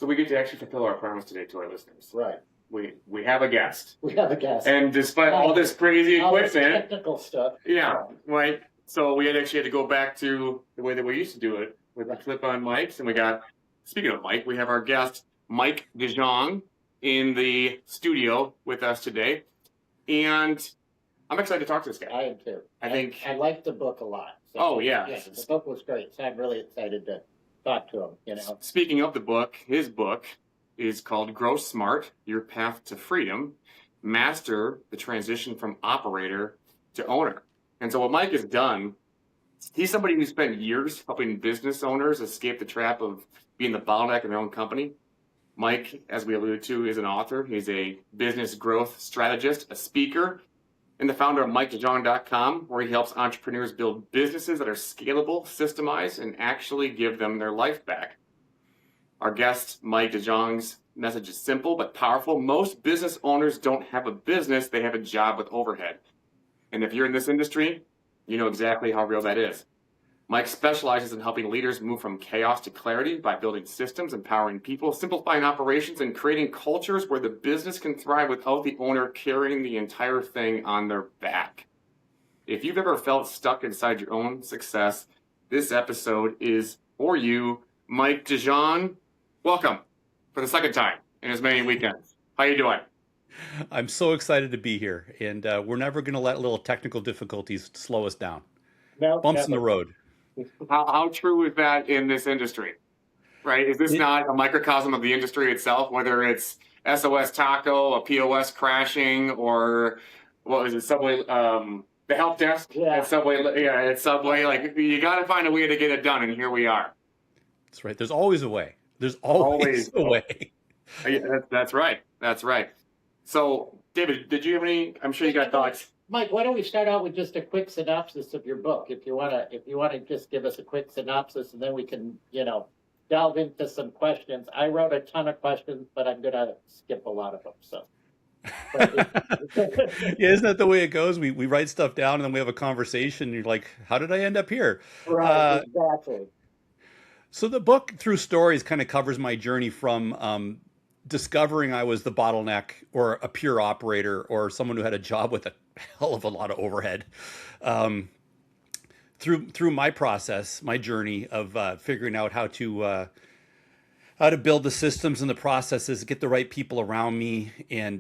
we get to actually fulfill our promise today to our listeners. Right. We have a guest. We have a guest. And despite all this crazy all this equipment, technical stuff. yeah, right. So we actually had to go back to the way that we used to do it with the clip-on mics. And we got, speaking of Mike, we have our guest, Mike DeJong, in the studio with us today. And I'm excited to talk to this guy. I am too. I liked the book a lot. So, Oh, yeah. The book was great. So I'm really excited to talk to him, Speaking of the book, his book is called Grow Smart, Your Path to Freedom, Master the Transition from Operator to Owner. And so what Mike has done, he's somebody who spent years helping business owners escape the trap of being the bottleneck in their own company. Mike, as we alluded to, is an author. He's a business growth strategist, a speaker, and the founder of MikeDeJong.com, where he helps entrepreneurs build businesses that are scalable, systemized, and actually give them their life back. Our guest, Mike DeJong's message is simple but powerful. Most business owners don't have a business, they have a job with overhead. And if you're in this industry, you know exactly how real that is. Mike specializes in helping leaders move from chaos to clarity by building systems, empowering people, simplifying operations, and creating cultures where the business can thrive without the owner carrying the entire thing on their back. If you've ever felt stuck inside your own success, this episode is for you. Mike DeJong, welcome for the second time in as many weekends. How you doing? I'm so excited to be here, and we're never going to let little technical difficulties slow us down. No, Bumps in the road. How true is that in this industry, right? Is this not a microcosm of the industry itself, whether it's SOS Taco, a POS crashing, or what was it, Subway, the help desk at Subway, at Subway, like you got to find a way to get it done, and here we are. That's right. There's always a way. There's always a way. That's right. That's right. So, David, did you have any? I'm sure you got thoughts. Mike, why don't we start out with just a quick synopsis of your book? If you wanna just give us a quick synopsis, and then we can, delve into some questions. I wrote a ton of questions, but I'm gonna skip a lot of them. So. Yeah, isn't that the way it goes? We write stuff down and then we have a conversation. And you're like, how did I end up here? Right, exactly. So the book, through stories, kind of covers my journey from discovering I was the bottleneck or a pure operator or someone who had a job with a hell of a lot of overhead. Through my process, my journey of figuring out how to build the systems and the processes, get the right people around me, and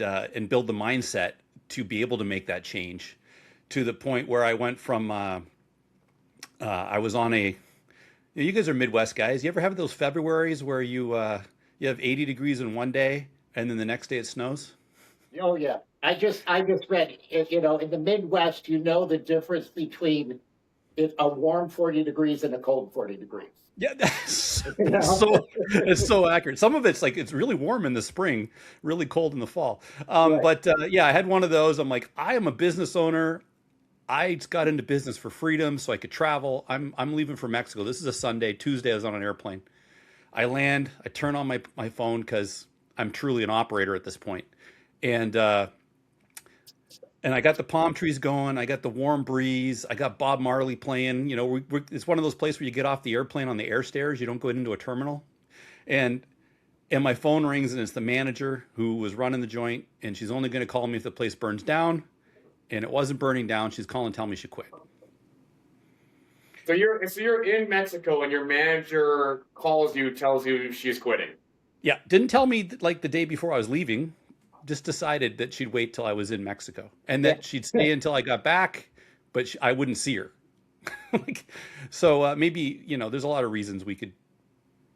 build the mindset to be able to make that change, to the point where I went from I was on a. You guys are Midwest guys. You ever have those Februaries where you have 80 degrees in one day and then the next day it snows? Oh yeah, I just read. In the Midwest, the difference between a warm 40 degrees and a cold 40 degrees. Yeah, it's so accurate. Some of it's like it's really warm in the spring, really cold in the fall. Right. But I had one of those. I'm like, I am a business owner. I got into business for freedom so I could travel. I'm leaving for Mexico. This is a Sunday. Tuesday, I was on an airplane. I land. I turn on my phone because I'm truly an operator at this point. And I got the palm trees going. I got the warm breeze. I got Bob Marley playing. It's one of those places where you get off the airplane on the air stairs. You don't go into a terminal. And my phone rings, and it's the manager who was running the joint. And she's only going to call me if the place burns down. And it wasn't burning down. She's calling, telling me she quit. So you're in Mexico, and your manager calls you, tells you she's quitting. Yeah, didn't tell me like the day before I was leaving. Just decided that she'd wait till I was in Mexico, and that she'd stay until I got back, but I wouldn't see her. Maybe there's a lot of reasons we could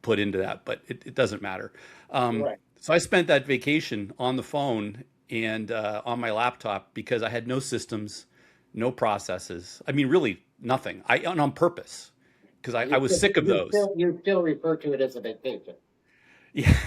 put into that, but it doesn't matter. Right. So I spent that vacation on the phone and on my laptop because I had no systems, no processes. I mean, really nothing. On purpose, because I was sick of those. You still refer to it as a vacation. Yeah.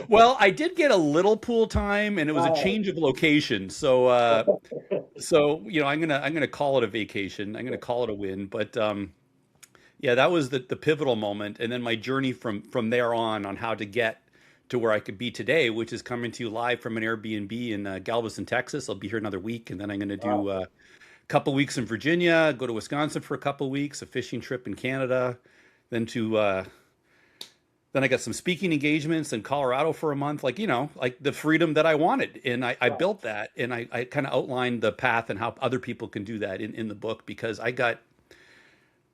Well, I did get a little pool time, and it was a change of location. So I'm gonna call it a vacation. I'm gonna call it a win. But that was the pivotal moment, and then my journey from there on how to get to where I could be today, which is coming to you live from an Airbnb in Galveston, Texas. I'll be here another week, and then I'm gonna do a couple weeks in Virginia, go to Wisconsin for a couple weeks, a fishing trip in Canada, then to Then I got some speaking engagements in Colorado for a month, like, like the freedom that I wanted. And I Right. built that, and I kind of outlined the path and how other people can do that in the book, because I got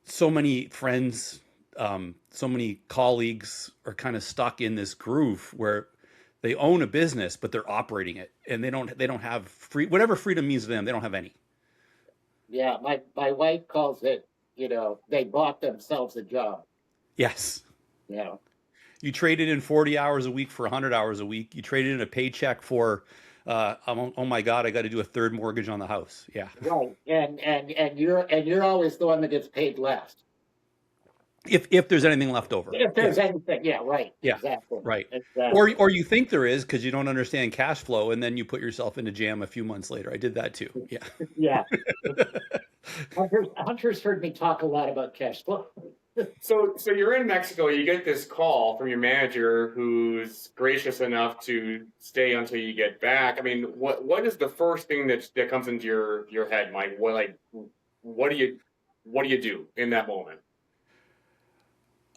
so many friends, so many colleagues are kind of stuck in this groove where they own a business, but they're operating it, and they don't have whatever freedom means to them. They don't have any. Yeah, my wife calls it, they bought themselves a job. Yes. You know, You traded in 40 hours a week for 100 hours a week. You traded in a paycheck for, oh my God, I got to do a third mortgage on the house. Yeah. right. And you're always the one that gets paid last. If there's anything left over. If Yeah. there's anything, yeah, right. Yeah. Exactly. Right. Exactly. Or you think there is because you don't understand cash flow, and then you put yourself into jam a few months later. I did that too. Yeah. Yeah. Hunter's heard me talk a lot about cash flow. So you're in Mexico. You get this call from your manager, who's gracious enough to stay until you get back. I mean, what is the first thing that comes into your head, Mike? What do you do in that moment?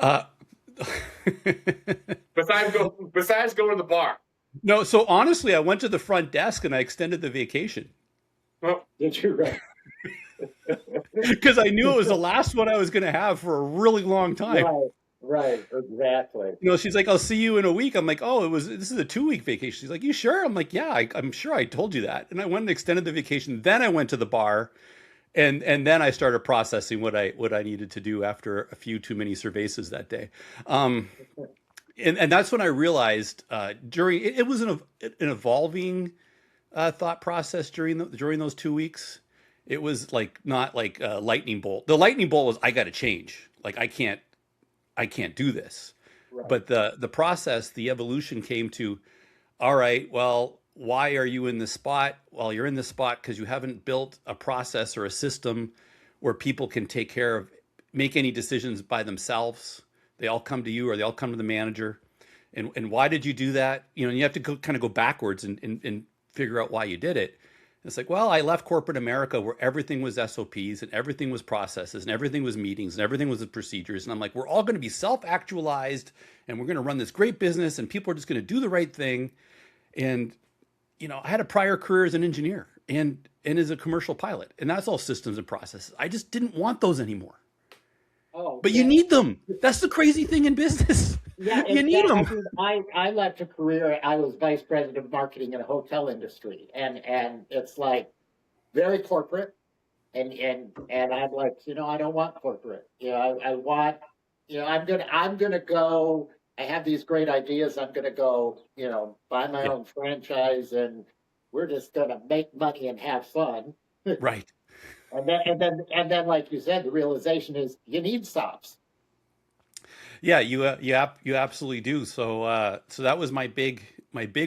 Uh, Besides go to the bar. no, so honestly, I went to the front desk and I extended the vacation Well, Did you? Right. because I knew it was the last one I was going to have for a really long time. Right. Exactly. She's like, "I'll see you in a week." I'm like, "Oh, this is a 2-week vacation." She's like, "You sure?" I'm like, "Yeah, I'm sure I told you that." And I went and extended the vacation. Then I went to the bar, and then I started processing what I needed to do after a few too many cervezas that day. And that's when I realized during it was an evolving thought process during those 2 weeks. It was like not like a lightning bolt. The lightning bolt was, I got to change. Like I can't do this. Right. But the process, the evolution came to, all right, well, why are you in this spot? Well, you're in this spot because you haven't built a process or a system where people can make any decisions by themselves. They all come to you, or they all come to the manager. And why did you do that? You have to kind of go backwards and figure out why you did it. It's like, well, I left corporate America where everything was SOPs and everything was processes and everything was meetings and everything was procedures. And I'm like, we're all going to be self-actualized and we're going to run this great business and people are just going to do the right thing. And, I had a prior career as an engineer and as a commercial pilot, and that's all systems and processes. I just didn't want those anymore. Oh, But you need them. That's the crazy thing in business. Yeah, You need them. I left a career. I was vice president of marketing in a hotel industry, and it's like very corporate, and I'm like, I don't want corporate. I want, I'm gonna go. I have these great ideas. I'm gonna go, buy my own franchise, and we're just gonna make money and have fun. Right. And then, like you said, the realization is you need stops. Yeah, you absolutely do. So that was my big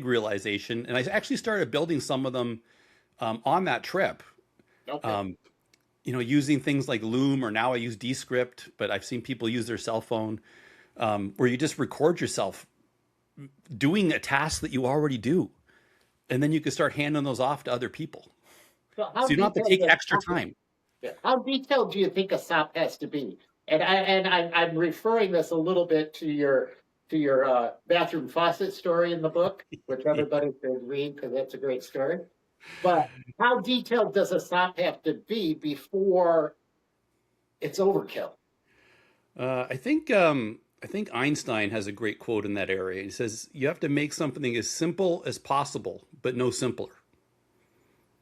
realization, and I actually started building some of them on that trip. Okay. Using things like Loom, or now I use Descript, but I've seen people use their cell phone, where you just record yourself doing a task that you already do, and then you can start handing those off to other people. So So you don't have to take extra time. How detailed do you think a SOP has to be? And I'm referring this a little bit to your bathroom faucet story in the book, which everybody should read because that's a great story. But how detailed does a SOP have to be before it's overkill? I think Einstein has a great quote in that area. He says, "You have to make something as simple as possible, but no simpler."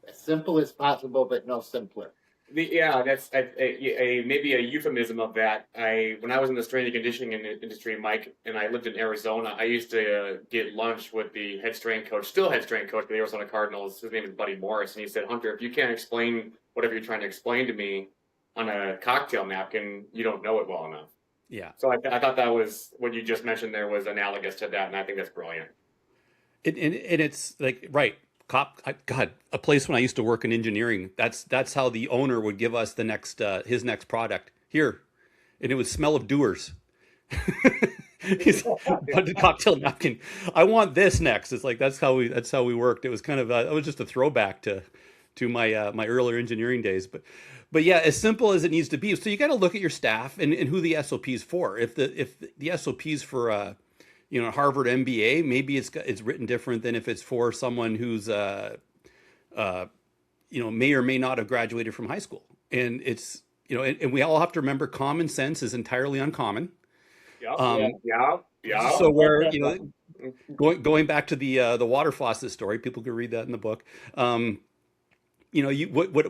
As simple as possible, but no simpler. That's maybe a euphemism of that. When I was in the strength and conditioning industry, Mike, and I lived in Arizona, I used to get lunch with the head strength coach, still head strength coach for the Arizona Cardinals. His name is Buddy Morris, and he said, "Hunter, if you can't explain whatever you're trying to explain to me on a cocktail napkin, you don't know it well enough." Yeah. So I thought that was what you just mentioned there was analogous to that, and I think that's brilliant. And it's like, right. God, a place when I used to work in engineering, that's how the owner would give us his next product here, and it would smell of doers. He's a cocktail napkin. I want this next. It's like that's how we worked. It was kind of it was just a throwback to my earlier engineering days, but yeah, as simple as it needs to be. So you got to look at your staff and who the SOP is for. If the SOP is for Harvard MBA, maybe it's written different than if it's for someone who's may or may not have graduated from high school. And it's and we all have to remember common sense is entirely uncommon. Yeah. Um, Yeah. so where going back to the water faucet story, people can read that in the book. What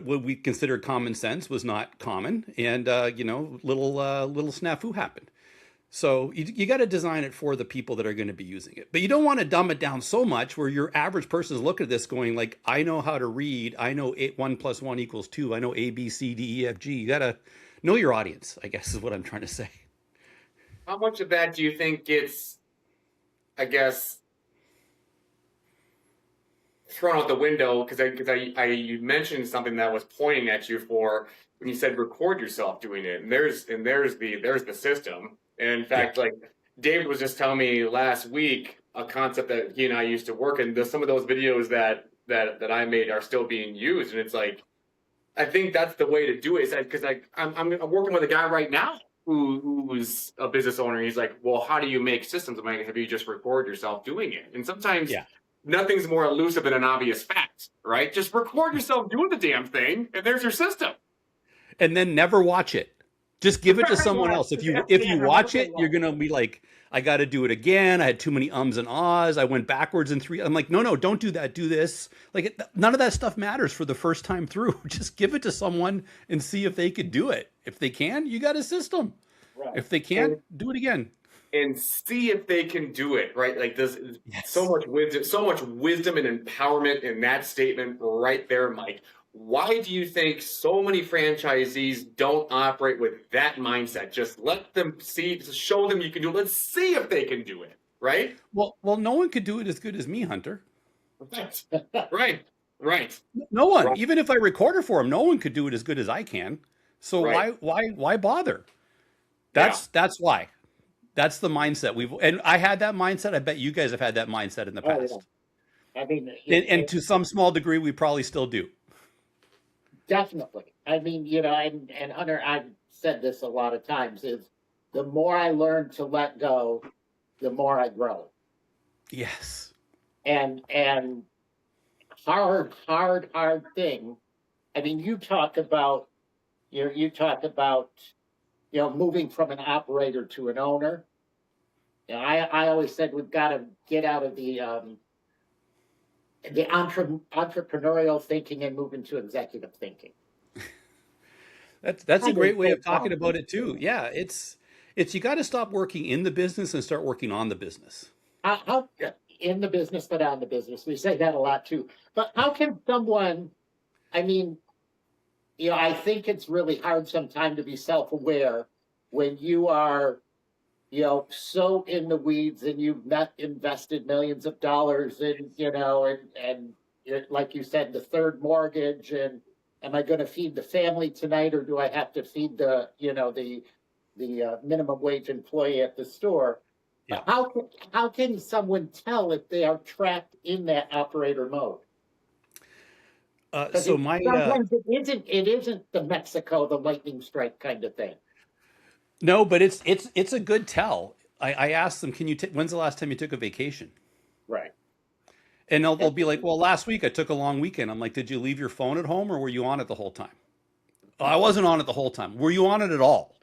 we considered common sense was not common, and little snafu happened. So you got to design it for the people that are going to be using it, but you don't want to dumb it down so much where your average person is looking at this going like, I know how to read. I know 1 + 1 = 2. I know A, B, C, D, E, F, G. You got to know your audience, I guess is what I'm trying to say. How much of that do you think gets, I guess, thrown out the window? Because you mentioned something that was pointing at you for when you said record yourself doing it, and there's the system. And in fact, like David was just telling me last week, a concept that he and I used to work in. Some of those videos that I made are still being used, and it's like, I think that's the way to do it. Because I'm working with a guy right now who's a business owner. He's like, well, how do you make systems? I'm like, have you just record yourself doing it? And sometimes nothing's more elusive than an obvious fact, right? Just record yourself doing the damn thing, and there's your system. And then never watch it. Just give it to someone else. If you watch it, you're gonna be like, I got to do it again. I had too many ums and ahs. I went backwards in 3. I'm like, no, don't do that. Do this. Like, none of that stuff matters for the first time through. Just give it to someone and see if they could do it. If they can, you got a system. Right. If they can't, do it again. And see if they can do it, right? Like, there's so much wisdom and empowerment in that statement right there, Mike. Why do you think so many franchisees don't operate with that mindset? Just let them see, just show them you can do it. Let's see if they can do it, right? Well, no one could do it as good as me, Hunter. Right. No one. Right. Even if I record it for them, no one could do it as good as I can. So why bother? That's why. That's the mindset and I had that mindset. I bet you guys have had that mindset in the past. Oh, yeah. I mean, and to some small degree, we probably still do. Definitely. I mean, and Hunter, I've said this a lot of times, is the more I learn to let go, the more I grow. Yes. And hard thing. I mean, you talk about moving from an operator to an owner. I always said we've got to get out of the entrepreneurial thinking and move into executive thinking. That's a great way of talking about it too. Yeah, it's you got to stop working in the business and start working on the business. How in the business but on the business? We say that a lot too. But how can someone? I mean, I think it's really hard sometimes to be self-aware when you are, so in the weeds and you've not invested millions of dollars in, and like you said, the third mortgage, and am I going to feed the family tonight, or do I have to feed the minimum wage employee at the store? Yeah. How can someone tell if they are trapped in that operator mode? Sometimes it isn't the Mexico, the lightning strike kind of thing. No, but it's a good tell. I asked them, when's the last time you took a vacation? Right. And they'll be like, well, last week I took a long weekend. I'm like, did you leave your phone at home or were you on it the whole time? Oh, I wasn't on it the whole time. Were you on it at all?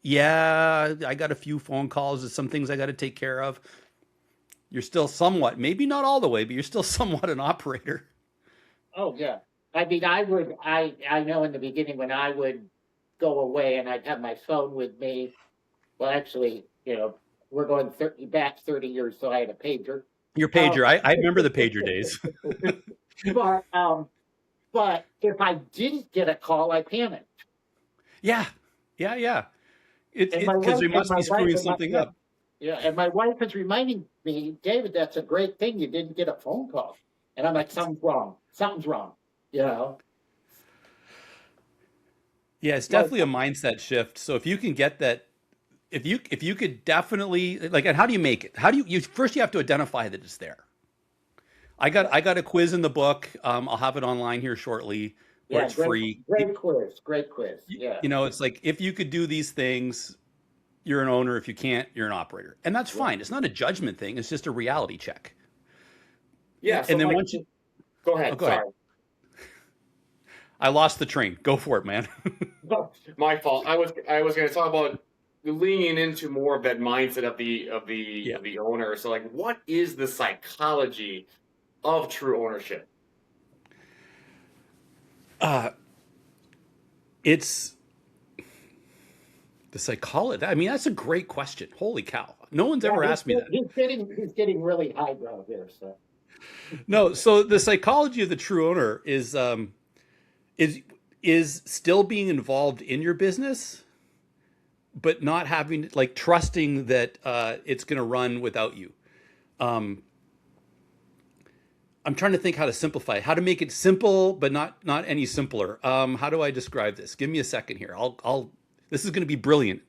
Yeah, I got a few phone calls. There's some things I got to take care of. You're still somewhat, maybe not all the way, but you're still somewhat an operator. Oh, yeah. I mean, I know in the beginning when I would go away and I'd have my phone with me. Well, actually, we're going back 30 years, so I had a pager. Your pager. I remember the pager days. But if I didn't get a call, I panicked. Yeah. Because we must be screwing something up. Yeah, and my wife is reminding me, David, that's a great thing. You didn't get a phone call. And I'm like, something's wrong. Yeah, it's definitely a mindset shift. So if you can get that, if you could definitely, like, and how do you make it? How do you first you have to identify that it's there. I got a quiz in the book. I'll have it online here shortly where it's free. Great quiz. Yeah. It's like, if you could do these things, you're an owner. If you can't, you're an operator. And that's fine. It's not a judgment thing. It's just a reality check. Yeah. So And then Mike, once you, go ahead. oh, go ahead. Sorry. I lost the train. Go for it, man. My fault. I was going to talk about leaning into more of that mindset of the owner. So like, what is the psychology of true ownership? It's the psychology. I mean, that's a great question. Holy cow. No one's ever asked me that. He's getting really highbrow here, so. No, so the psychology of the true owner is still being involved in your business, but not having, like, trusting that it's going to run without you. I'm trying to think how to simplify, how to make it simple, but not any simpler. How do I describe this? Give me a second here. This is going to be brilliant.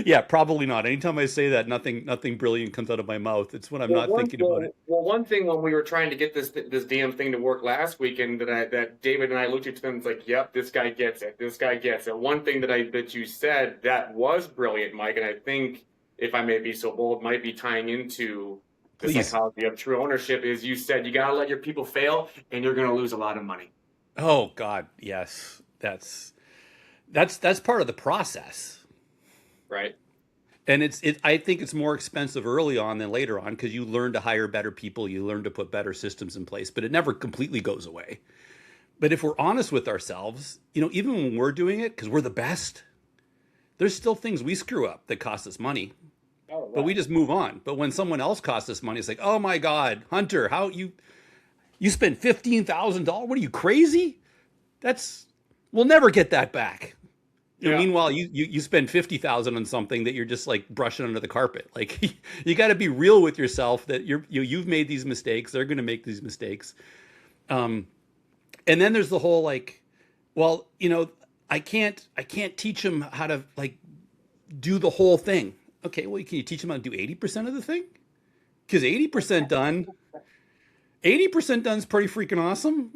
Yeah, probably not. Anytime I say that, nothing brilliant comes out of my mouth. It's when I'm not thinking about it. Well, one thing when we were trying to get this damn thing to work last weekend, that David and I looked at them, it's like, yep, this guy gets it. This guy gets it. One thing that you said that was brilliant, Mike, and I think, if I may be so bold, might be tying into the psychology of true ownership, is you said you got to let your people fail, and you're going to lose a lot of money. Oh God, yes, that's part of the process, right? And I think it's more expensive early on than later on, because you learn to hire better people, you learn to put better systems in place, but it never completely goes away. But if we're honest with ourselves, even when we're doing it because we're the best, there's still things we screw up that cost us money. Oh, right. But we just move on. But when someone else costs us money, it's like, oh my God, Hunter, how you spent $15,000? What are you, crazy? We'll never get that back. Yeah. Meanwhile, you spend $50,000 on something that you're just like brushing under the carpet. Like, you got to be real with yourself that you've made these mistakes. They're going to make these mistakes. And then there's the whole like, well, I can't teach them how to like do the whole thing. Okay, well, can you teach them how to do 80% of the thing? Because 80% done is pretty freaking awesome.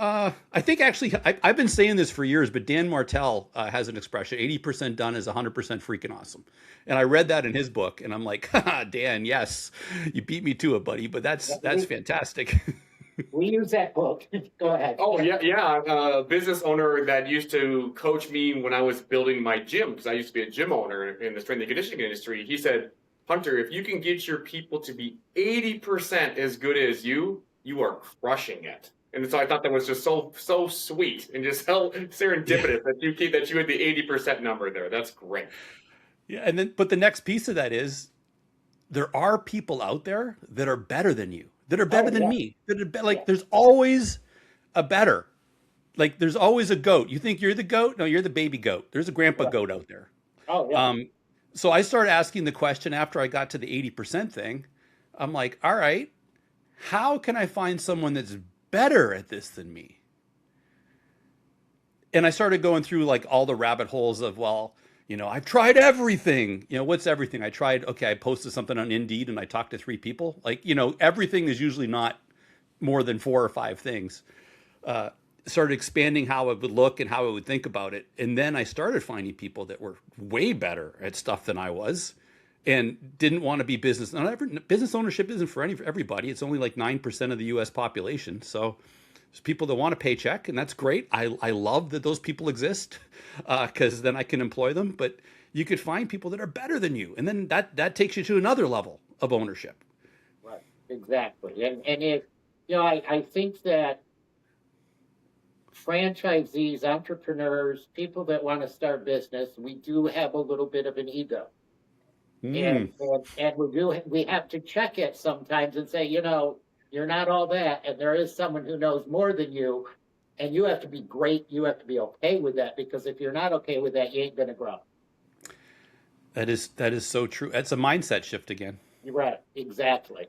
I think actually I've been saying this for years, but Dan Martell has an expression: 80% done is 100% freaking awesome. And I read that in his book, and I'm like, Dan, yes, you beat me to it, buddy. But that's fantastic. We use that book. Go ahead. Oh, yeah. A business owner that used to coach me when I was building my gym, because I used to be a gym owner in the strength and conditioning industry. He said, Hunter, if you can get your people to be 80% as good as you are crushing it. And so I thought that was just so sweet and just so serendipitous that you had the 80% number there. That's great. Yeah, but the next piece of that is there are people out there that are better than you, that are better than me. There's always a better. Like, there's always a goat. You think you're the goat? No, you're the baby goat. There's a grandpa goat out there. Oh, yeah. So I started asking the question after I got to the 80% thing. I'm like, all right, how can I find someone that's better at this than me? And I started going through like all the rabbit holes of, well, I've tried everything. What's everything? I posted something on Indeed and I talked to 3 people. Like, everything is usually not more than 4 or 5 things. Started expanding how it would look and how I would think about it. And then I started finding people that were way better at stuff than I was and didn't want to be business. Business ownership isn't for everybody. It's only like 9% of the US population. So there's people that want a paycheck, and that's great. I love that those people exist because then I can employ them. But you could find people that are better than you. And then that takes you to another level of ownership. Right, exactly. And if, I think that franchisees, entrepreneurs, people that want to start business, we do have a little bit of an ego. And we have to check it sometimes and say, you're not all that, and there is someone who knows more than you, and you have to be great. You have to be okay with that, because if you're not okay with that, you ain't going to grow. That is so true. It's a mindset shift again. You're right. Exactly.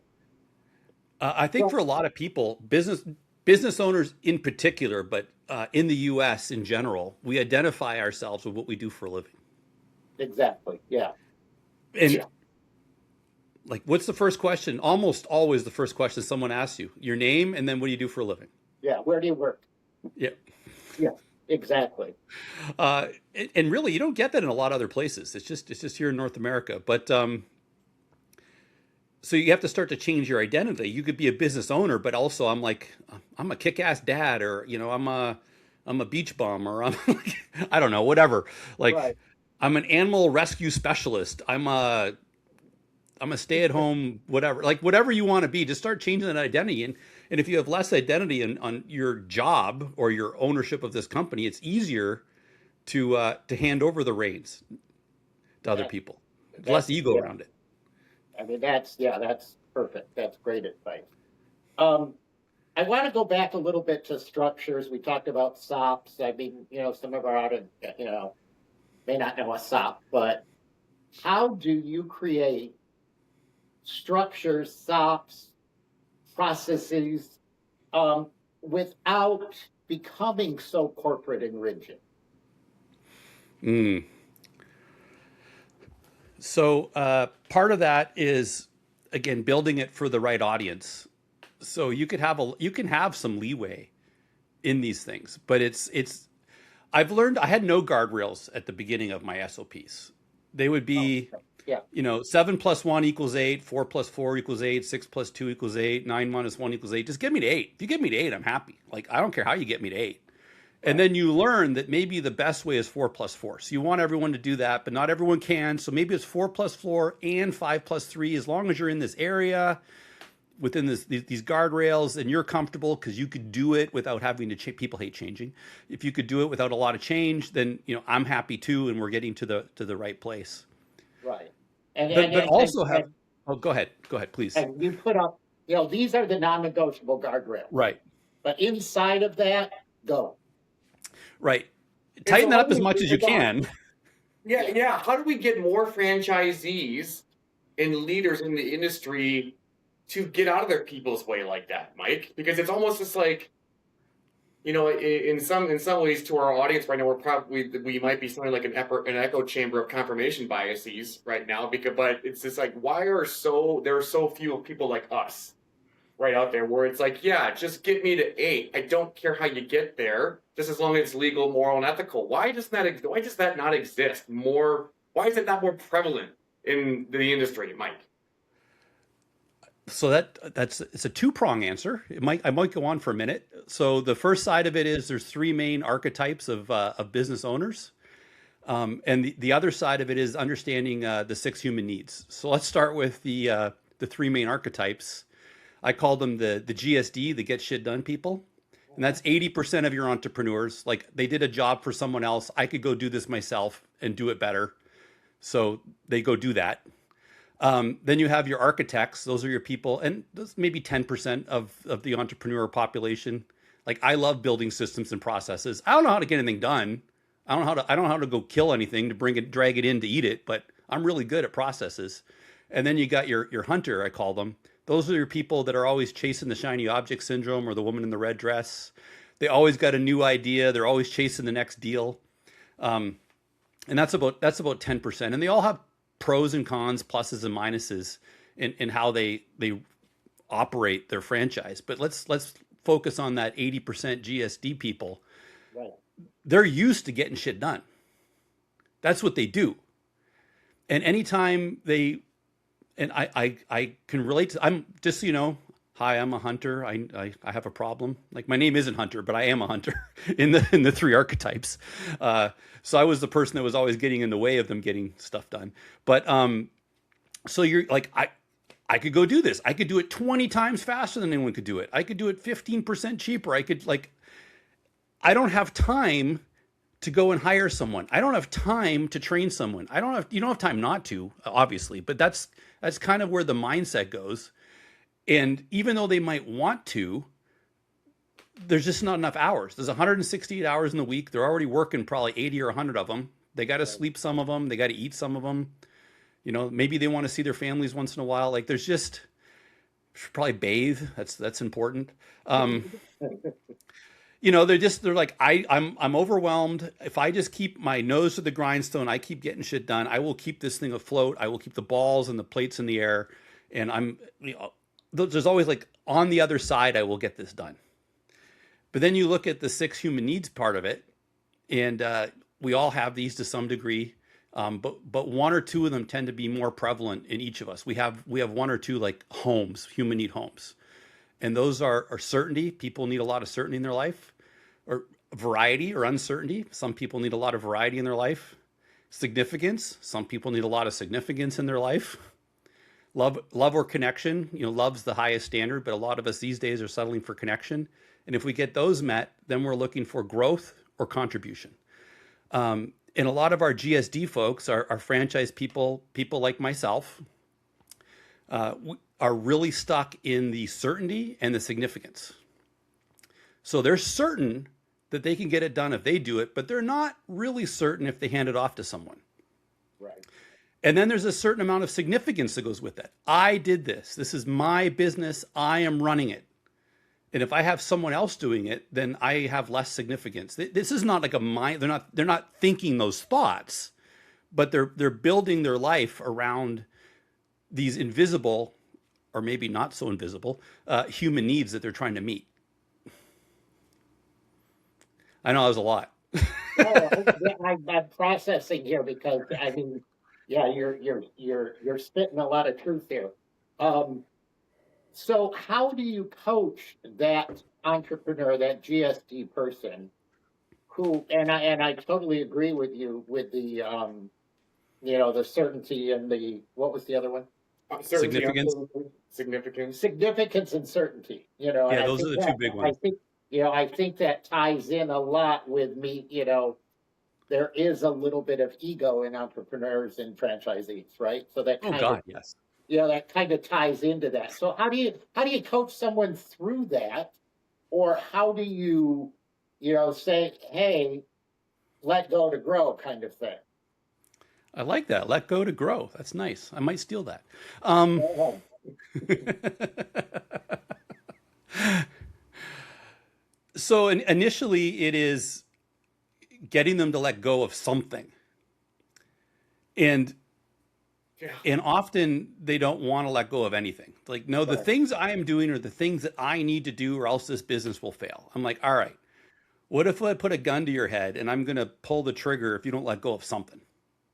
I think for a lot of people, business owners in particular, but in the U.S. in general, we identify ourselves with what we do for a living. Exactly. Yeah. And like, what's the first question? Almost always the first question someone asks you: your name, and then what do you do for a living? Yeah. Where do you work? Yeah. Yeah. exactly. And really, you don't get that in a lot of other places. It's just here in North America. But so you have to start to change your identity. You could be a business owner, but also I'm a kick-ass dad, or I'm a beach bum, or I'm like, I don't know, whatever. Like Right. I'm an animal rescue specialist. I'm a stay-at-home whatever. Like whatever you want to be, just start changing that identity. And if you have less identity on your job or your ownership of this company, it's easier to hand over the reins to other That, people. There's less that's, ego yeah, around it. I mean, that's perfect. That's great advice. Um, I want to go back a little bit to structures. We talked about SOPs. I mean, some of our audience, may not know a SOP, but how do you create structures, SOPs, processes, without becoming so corporate and rigid? Mm. So part of that is again building it for the right audience. So you can have some leeway in these things, but it's I've learned I had no guardrails at the beginning of my SOPs. They would Oh, be, yeah, 7+1 equals 8, 4+4 equals 8, 6+2 equals 8, 9 - 1 equals 8. Just get me to 8. If you get me to 8, I'm happy. Like I don't care how you get me to 8. And right, then you learn that maybe the best way is 4+4. So you want everyone to do that, but not everyone can. So maybe it's 4+4 and 5+3. As long as you're in this area within these guardrails and you're comfortable because you could do it without having to change. People hate changing. If you could do it without a lot of change, then I'm happy too, and we're getting to the right place. right. And But and but and and, also have. and, Oh, go ahead, please. and you put up, these are the non-negotiable guardrails. Right, But inside of that, go. right. And Tighten so that how up do as we much as you can. yeah, yeah. How do we get more franchisees and leaders in the industry to get out of their people's way like that, Mike? Because it's almost just like, in some ways, to our audience right now, we might be something like an echo chamber of confirmation biases right now. But it's just like, why there are so few people like us right out there where it's like, yeah, just get me to 8. I don't care how you get there, just as long as it's legal, moral, and ethical. Why does that not exist more? Why is it not more prevalent in the industry, Mike? So it's a two-prong answer. I might go on for a minute. So the first side of it is there's three main archetypes of business owners. And the other side of it is understanding the six human needs. So let's start with the three main archetypes. I call them the GSD, the get shit done people. And that's 80% of your entrepreneurs. Like they did a job for someone else. I could go do this myself and do it better. So they go do that. Then you have your architects. Those are your people. And those maybe 10% of the entrepreneur population. Like I love building systems and processes. I don't know how to get anything done. I don't know how to go kill anything to drag it in to eat it, but I'm really good at processes. And then you got your hunter, I call them. Those are your people that are always chasing the shiny object syndrome or the woman in the red dress. They always got a new idea. They're always chasing the next deal. Um, and that's about 10%. And they all have pros and cons, pluses and minuses in how they operate their franchise. But let's focus on that 80% GSD people. Right. They're used to getting shit done. That's what they do. And anytime I can relate to, I'm just so you know, hi, I'm a hunter. I have a problem. Like my name isn't Hunter, but I am a hunter in the three archetypes. So I was the person that was always getting in the way of them getting stuff done. But so you're like I could go do this. I could do it 20 times faster than anyone could do it. I could do it 15% cheaper. I don't have time to go and hire someone. I don't have time to train someone. You don't have time not to, obviously, but that's kind of where the mindset goes. And even though they might want to, there's just not enough hours. There's 168 hours in the week. They're already working probably 80 or 100 of them. They got to Right. sleep some of them. They got to eat some of them. Maybe they want to see their families once in a while. Like there's just should probably bathe. That's important. Um, they're like I'm overwhelmed. If I just keep my nose to the grindstone, I keep getting shit done. I will keep this thing afloat. I will keep the balls and the plates in the air. And there's always like on the other side, I will get this done. But then you look at the six human needs part of it, and we all have these to some degree, but one or two of them tend to be more prevalent in each of us. We have one or two like homes, human need homes, and those are certainty. People need a lot of certainty in their life, or variety or uncertainty. Some people need a lot of variety in their life. Significance. Some people need a lot of significance in their life. Love or connection. Love's the highest standard, but a lot of us these days are settling for connection. And if we get those met, then we're looking for growth or contribution. And a lot of our GSD folks are franchise people like myself, are really stuck in the certainty and the significance. So they're certain that they can get it done if they do it, but they're not really certain if they hand it off to someone. Right. And then there's a certain amount of significance that goes with that. I did this. This is my business. I am running it. And if I have someone else doing it, then I have less significance. This is not like a mind. They're not thinking those thoughts, but they're building their life around these invisible, or maybe not so invisible, human needs that they're trying to meet. I know that was a lot. I'm processing here because yeah, you're spitting a lot of truth here. So how do you coach that entrepreneur, that GSD person, who and I totally agree with you with the the certainty and the, what was the other one? Significance. Significance and certainty. And Yeah, I those think are the two big ones. I think that ties in a lot with me. There is a little bit of ego in entrepreneurs and franchisees, right? So that Oh God, yes. that kind of ties into that. So how do you coach someone through that, or how do you say, hey, let go to grow, kind of thing? I like that. Let go to grow. That's nice. I might steal that. So initially, it is getting them to let go of something, and often they don't want to let go of anything. Like, no, the things I am doing are the things that I need to do, or else this business will fail. I'm like, all right, what if I put a gun to your head and I'm going to pull the trigger if you don't let go of something?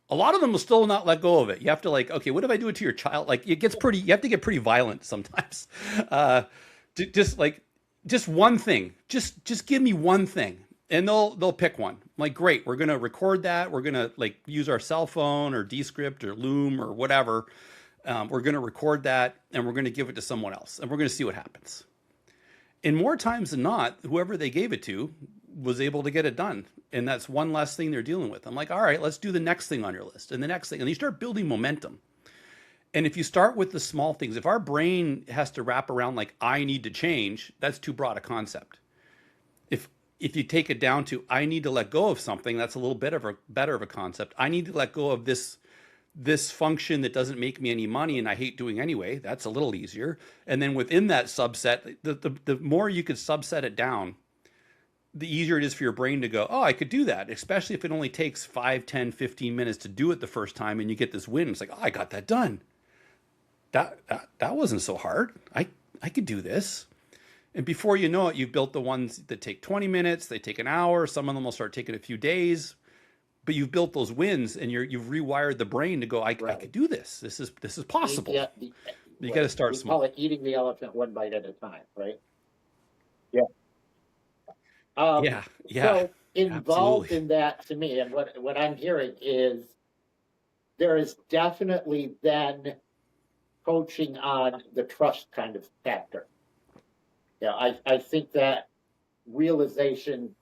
A lot of them will still not let go of it. You have to okay, what if I do it to your child? Like, it gets pretty, you have to get pretty violent sometimes. Just one thing, just give me one thing. And they'll pick one. I'm like, great, we're going to record that. We're going to use our cell phone or Descript or Loom or whatever. We're going to record that and we're going to give it to someone else and we're going to see what happens. And more times than not, whoever they gave it to was able to get it done. And that's one less thing they're dealing with. I'm like, all right, let's do the next thing on your list and the next thing. And you start building momentum. And if you start with the small things, if our brain has to wrap around I need to change, that's too broad a concept. If you take it down to, I need to let go of something, that's a little bit better of a concept. I need to let go of this function that doesn't make me any money and I hate doing anyway. That's a little easier. And then within that subset, the more you could subset it down, the easier it is for your brain to go, oh, I could do that, especially if it only takes 5, 10, 15 minutes to do it the first time and you get this win. It's like, oh, I got that done. That wasn't so hard. I could do this. And before you know it, you've built the ones that take 20 minutes, they take an hour, some of them will start taking a few days, but you've built those wins and you've rewired the brain to go, I could do this. This is possible. You got to start small. Call it eating the elephant one bite at a time, right? Yeah. Yeah. So involved absolutely. in that, to me, and what I'm hearing is there is definitely then coaching on the trust kind of factor. Yeah, I think that realization,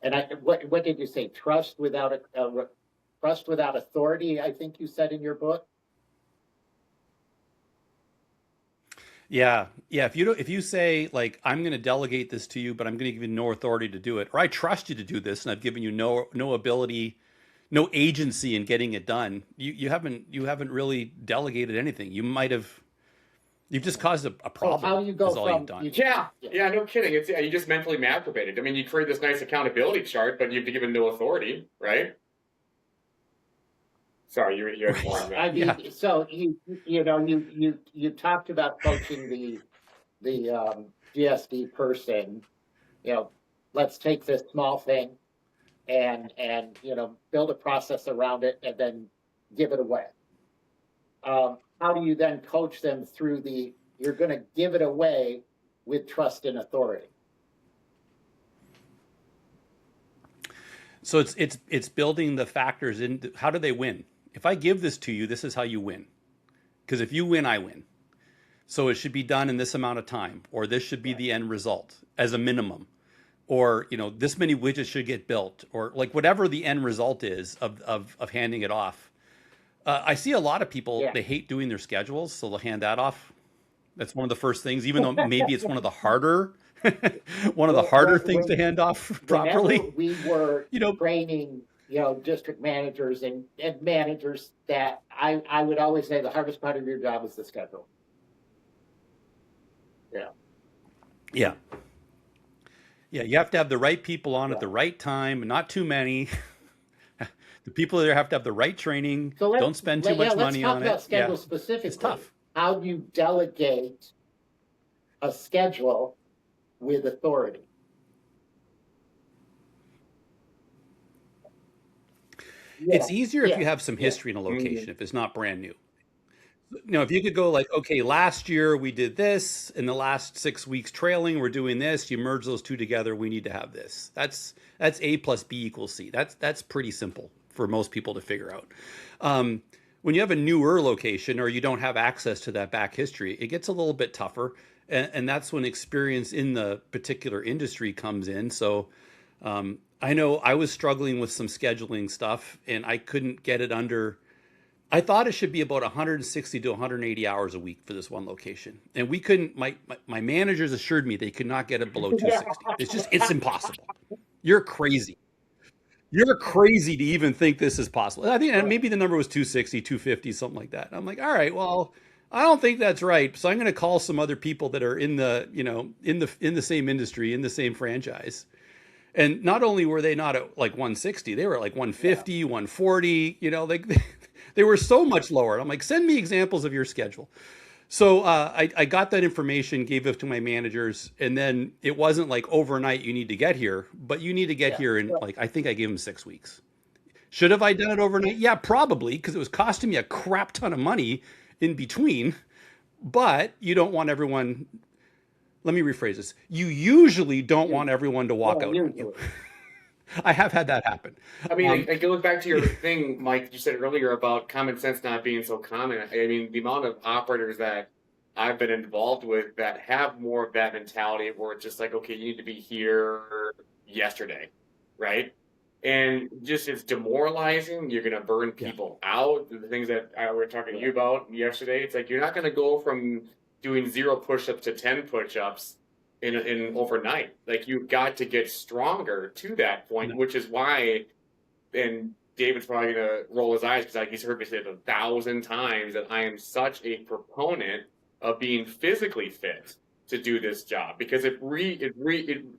and what did you say? Trust without authority, I think you said in your book. Yeah. If you say I'm going to delegate this to you, but I'm going to give you no authority to do it, or I trust you to do this and I've given you no ability, no agency in getting it done, you haven't really delegated anything. You've just caused a problem. So how you go all from you've done. Yeah, no kidding. It's you just mentally masturbated. I mean, you create this nice accountability chart, but you have to give it no authority, right? Sorry, you had more on that. I mean, so you talked about coaching the GSD person, let's take this small thing and build a process around it and then give it away. How do you then coach them through you're going to give it away with trust and authority? So it's building the factors in. How do they win? If I give this to you, this is how you win. Because if you win, I win. So it should be done in this amount of time, or this should be the end result as a minimum, or this many widgets should get built, or like whatever the end result is of handing it off. I see a lot of people, they hate doing their schedules, so they'll hand that off. That's one of the first things, even though maybe it's one of the harder things to hand off properly. We were training, district managers and managers that I would always say the hardest part of your job is the schedule. Yeah. You have to have the right people on at the right time, not too many. The people there have to have the right training. So don't spend too much money on it. Let's talk about schedule specifically. It's tough. How do you delegate a schedule with authority? It's easier if you have some history in a location, if it's not brand new. If you could go like, okay, last year we did this, in the last 6 weeks trailing, we're doing this, you merge those two together, we need to have this. That's A plus B equals C. That's pretty simple for most people to figure out. When you have a newer location or you don't have access to that back history, it gets a little bit tougher. And that's when experience in the particular industry comes in. So I know I was struggling with some scheduling stuff and I couldn't get it under. I thought it should be about 160 to 180 hours a week for this one location. And we couldn't, my managers assured me they could not get it below 260. It's impossible. You're crazy. You're crazy to even think this is possible. I think maybe the number was 260, 250, something like that. And I'm like, all right, well, I don't think that's right. So I'm going to call some other people that are in the, in the same industry, in the same franchise. And not only were they not at like 160, they were at like 150, 140, they were so much lower. I'm like, send me examples of your schedule. So I got that information, gave it to my managers, and then it wasn't like overnight you need to get here, but you need to get here in I think I gave them 6 weeks. Should have I done it overnight? Yeah, probably, because it was costing me a crap ton of money in between. But you don't want everyone. Let me rephrase this. You usually don't want everyone to walk out on you. I have had that happen. I mean, it goes back to your thing, Mike, you said earlier about common sense not being so common. I mean, the amount of operators that I've been involved with that have more of that mentality where it's just like, okay, you need to be here yesterday, right? And just it's demoralizing. You're going to burn people out. The things that we were talking to you about yesterday, it's like you're not going to go from doing 0 push-ups to 10 push-ups in overnight. Like you've got to get stronger to that point, which is why, and David's probably gonna roll his eyes because he's heard me say it 1,000 times that I am such a proponent of being physically fit to do this job, because it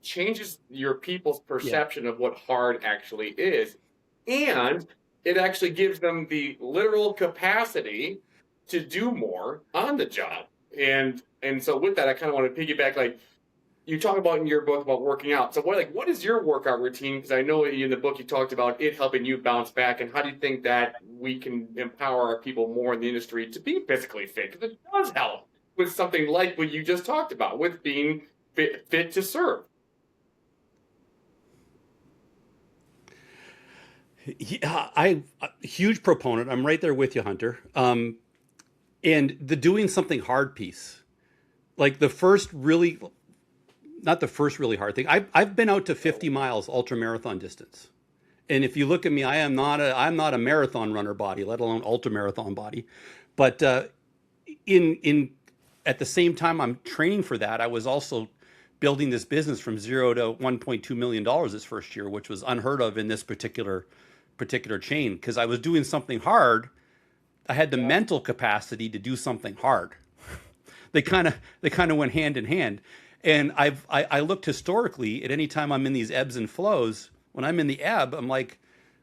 changes your people's perception of what hard actually is, and it actually gives them the literal capacity to do more on the job. And so with that, I kind of want to piggyback, like, you talk about in your book about working out. So what is your workout routine? Because I know in the book you talked about it helping you bounce back. And how do you think that we can empower our people more in the industry to be physically fit? Because it does help with something like what you just talked about, with being fit to serve. Yeah, I'm a huge proponent. I'm right there with you, Hunter. And the doing something hard piece, like not the first really hard thing. I've been out to 50 miles ultra marathon distance. And if you look at me, I'm not a marathon runner body, let alone ultra marathon body. But at the same time I'm training for that, I was also building this business from 0 to $1.2 million this first year, which was unheard of in this particular chain, because I was doing something hard. I had the mental capacity to do something hard. They kind of went hand in hand. And I looked historically at any time I'm in these ebbs and flows. When I'm in the ebb, I'm like,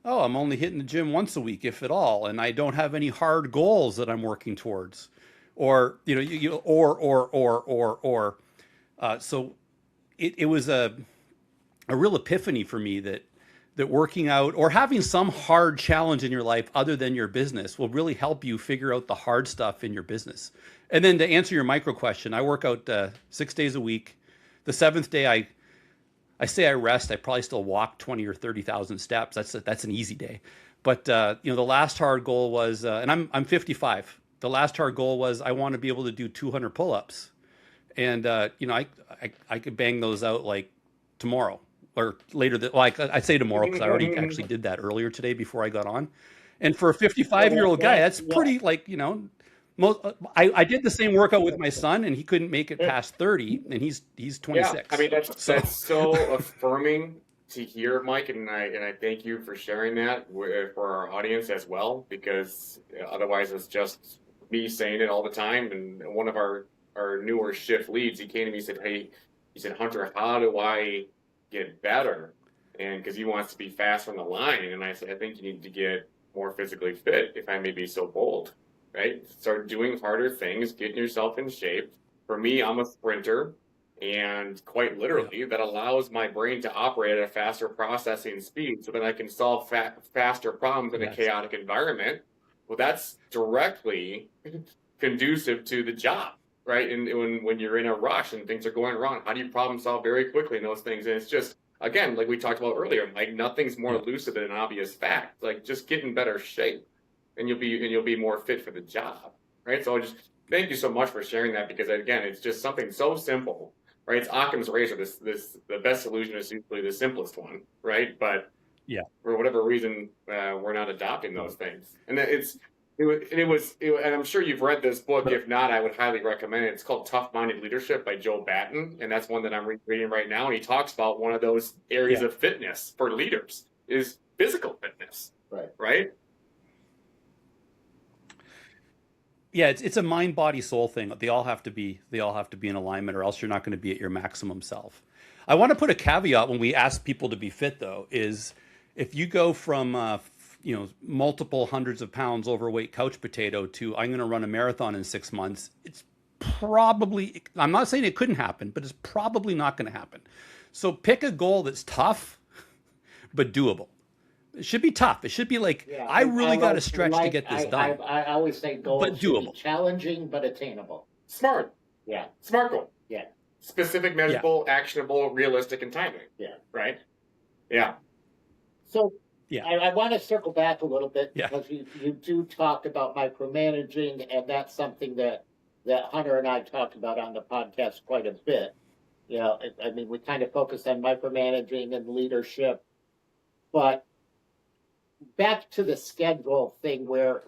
oh, I'm only hitting the gym once a week, if at all, and I don't have any hard goals that I'm working towards, or so it was a real epiphany for me that working out or having some hard challenge in your life other than your business will really help you figure out the hard stuff in your business. And then to answer your micro question, I work out 6 days a week. The seventh day, I say I rest. I probably still walk 20 or 30,000 steps. That's an easy day. But the last hard goal was, and I'm 55. The last hard goal was I want to be able to do 200 pull-ups, and I could bang those out like tomorrow or later. I say tomorrow because I already actually did that earlier today before I got on. And for a 55-year-old guy, that's pretty I did the same workout with my son, and he couldn't make it past 30, and he's 26. Yeah, I mean that's so affirming to hear, Mike, and I thank you for sharing that for our audience as well, because otherwise it's just me saying it all the time. And one of our newer shift leads, he came to me and said, "Hey," he said, "Hunter, how do I get better?" And because he wants to be fast on the line, and I said, "I think you need to get more physically fit, if I may be so bold." Right? Start doing harder things, getting yourself in shape. For me, I'm a sprinter, and quite literally, that allows my brain to operate at a faster processing speed so that I can solve faster problems in a chaotic environment. Well, that's directly conducive to the job, right? And when you're in a rush and things are going wrong, how do you problem solve very quickly in those things? And it's just, again, like we talked about earlier, like nothing's more elusive than an obvious fact. Like just get in better shape. And you'll be more fit for the job, right? So just thank you so much for sharing that, because again, it's just something so simple, right? It's Occam's razor. The best solution is usually the simplest one, right? But for whatever reason, we're not adopting those things. And and I'm sure you've read this book. If not, I would highly recommend it. It's called Tough Minded Leadership by Joe Batten, and that's one that I'm reading right now. And he talks about one of those areas of fitness for leaders is physical fitness, right? Yeah, it's a mind, body, soul thing. They all have to be in alignment, or else you're not going to be at your maximum self. I want to put a caveat when we ask people to be fit, though, is if you go from multiple hundreds of pounds overweight couch potato to I'm going to run a marathon in 6 months, it's probably, I'm not saying it couldn't happen, but it's probably not going to happen. So pick a goal that's tough but doable. It should be tough. It should be like, I really got to stretch to get this done. I always say goals but should doable. be challenging but attainable. Smart. Yeah. Smart goal. Yeah. Specific, measurable, actionable, realistic, and timely. Yeah. Right? Yeah. So I want to circle back a little bit, because you do talk about micromanaging, and that's something that Hunter and I talked about on the podcast quite a bit. I mean, we kind of focus on micromanaging and leadership, but back to the schedule thing where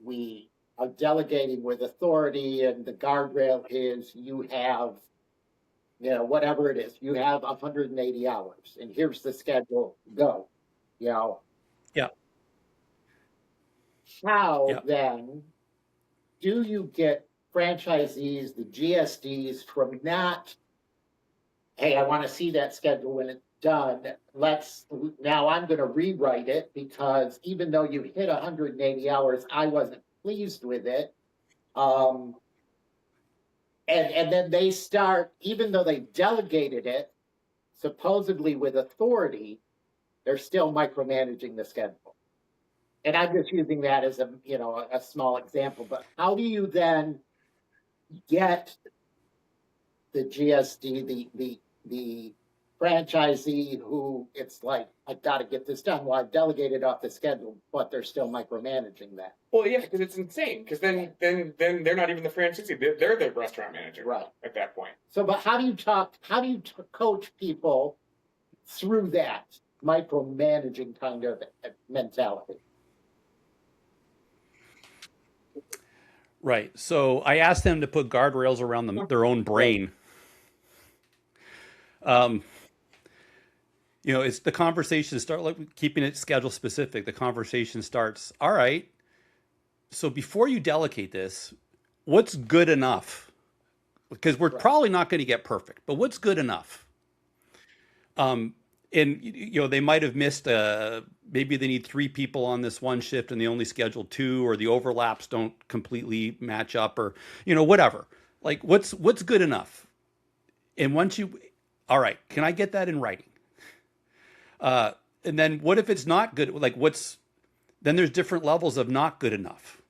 we are delegating with authority, and the guardrail is you have, whatever it is, you have 180 hours, and here's the schedule, go. How then do you get franchisees, the GSDs, from not, hey, I want to see that schedule when it's done. Now I'm going to rewrite it, because even though you hit 180 hours, I wasn't pleased with it. And then they start, even though they delegated it, supposedly with authority, they're still micromanaging the schedule. And I'm just using that as a small example. But how do you then get the GSD, the franchisee who it's like, I've got to get this done. Well, I've delegated off the schedule, but they're still micromanaging that. Well, yeah, because it's insane. Because then they're not even the franchisee; they're the restaurant manager, right? At that point. So, but how do you coach people through that micromanaging kind of mentality? Right. So I asked them to put guardrails around their own brain. It's the conversation start, like keeping it schedule specific. The conversation starts, all right, so before you delegate this, what's good enough? Because we're probably not going to get perfect, but what's good enough? And they might have missed, maybe they need 3 people on this one shift and they only scheduled 2, or the overlaps don't completely match up, or, whatever. Like what's good enough? And once all right, can I get that in writing? And then what if it's not good? Like then there's different levels of not good enough.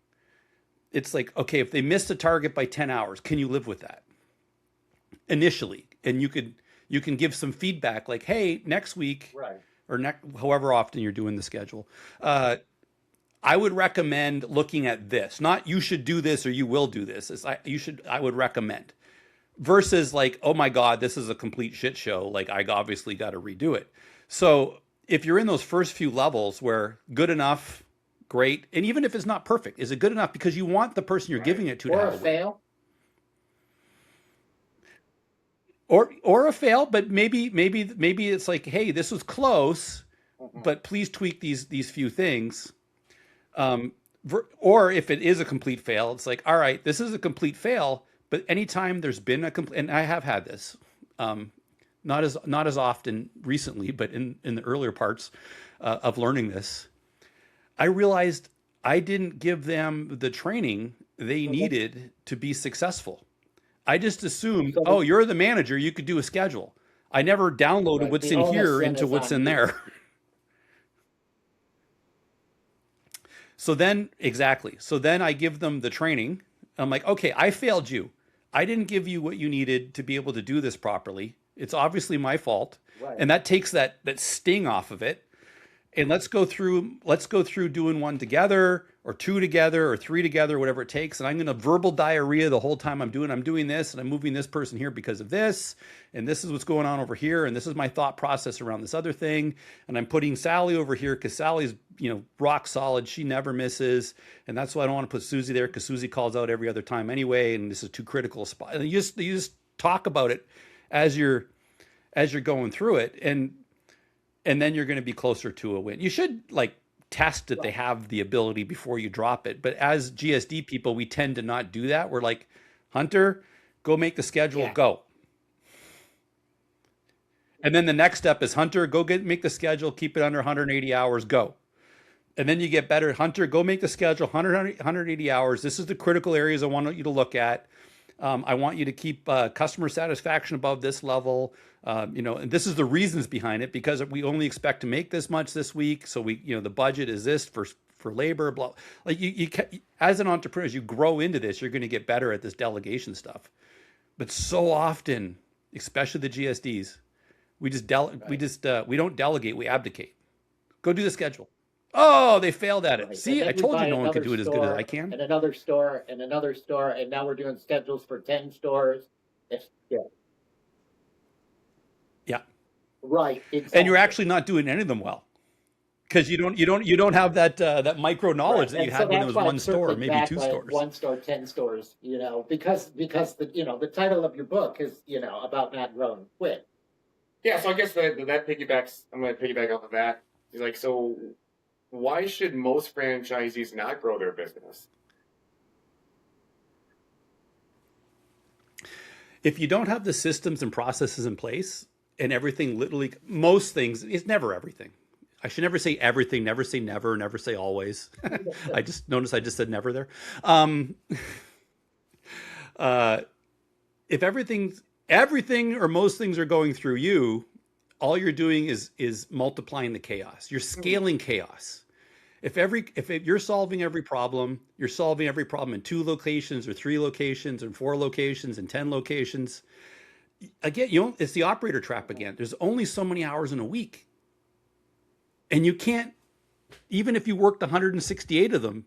It's like, okay, if they missed a target by 10 hours, can you live with that initially? And you can give some feedback like, hey, next week Right. or however often you're doing the schedule, I would recommend looking at this. Not you should do this or you will do this. I would recommend versus like, oh my God, this is a complete shit show. Like I obviously got to redo it. So if you're in those first few levels where good enough, great, and even if it's not perfect, is it good enough because you want the person you're giving it to Or have a a win? fail. Or a fail, but maybe it's like, hey, this was close, Mhm. but please tweak these few things. Or if it is a complete fail, it's like, all right, this is a complete fail, but anytime there's been a complete, and I have had this, not as often recently, but in the earlier parts of learning this, I realized I didn't give them the training they Mhm. needed to be successful. I just assumed, So oh, you're the manager, you could do a schedule. I never downloaded right, what's the in onus here then into is what's on in you. there. So then, exactly. So then I give them the training. I'm like, okay, I failed you. I didn't give you what you needed to be able to do this properly. It's obviously my fault. Right. And that takes that sting off of it. And let's go through doing one together or two together or three together, whatever it takes. And I'm going to verbal diarrhea the whole time I'm doing this, and I'm moving this person here because of this, and this is what's going on over here, and this is my thought process around this other thing, and I'm putting Sally over here because Sally's rock solid, she never misses, and that's why I don't want to put Susie there because Susie calls out every other time anyway, and this is too critical a spot. And you just talk about it as you're going through it, and then you're going to be closer to a win. You should like test that they have the ability before you drop it. But as GSD people, we tend to not do that. We're like, Hunter, go make the schedule, Yeah. go. And then the next step is Hunter, go make the schedule, keep it under 180 hours, go. And then you get better. Hunter, go make the schedule, 180 hours. This is the critical areas I want you to look at. I want you to keep customer satisfaction above this level. And this is the reasons behind it, because we only expect to make this much this week. So the budget is this for labor, blah. Like as an entrepreneur, as you grow into this, you're going to get better at this delegation stuff. But so often, especially the GSDs, we don't delegate, we abdicate. Go do the schedule. Oh, they failed at it. Right. See, I told you no one could do it as good as I can. And another store, and another store, and now we're doing schedules for 10 stores. Yeah. Yeah. Right. Exactly. And you're actually not doing any of them well, because you don't have that micro knowledge that you had when it was one store, maybe two stores. 1 store, 10 stores. Because the title of your book is about not growing quick. Yeah, so I guess that piggybacks. I'm going to piggyback off of that. He's like, so why should most franchisees not grow their business? If you don't have the systems and processes in place, and everything, literally, most things, it's never everything. I should never say everything, never say never, never say always. I just noticed I just said never there. If everything or most things are going through you, all you're doing is multiplying the chaos. You're scaling chaos. If you're solving every problem, you're solving every problem in 2 locations or 3 locations and 4 locations and 10 locations. Again, it's the operator trap again. There's only so many hours in a week. And you can't, even if you worked 168 of them,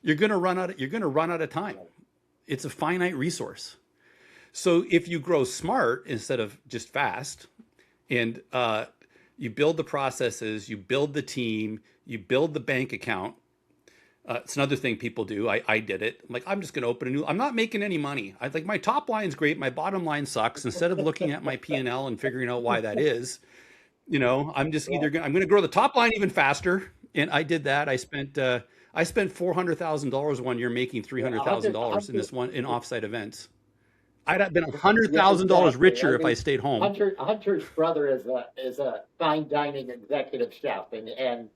you're going to run out of time. It's a finite resource. So if you grow smart instead of just fast, and you build the processes, you build the team, you build the bank account. It's another thing people do. I did it. I'm like, I'm just going to open I'm not making any money. I like, my top line's great, my bottom line sucks. Instead of looking at my P&L and figuring out why that is, I'm just I'm going to grow the top line even faster. And I did that. I spent $400,000 one year making $300,000 in offsite events. I'd have been $100,000 richer if I stayed home. Hunter's brother is a fine dining executive chef, and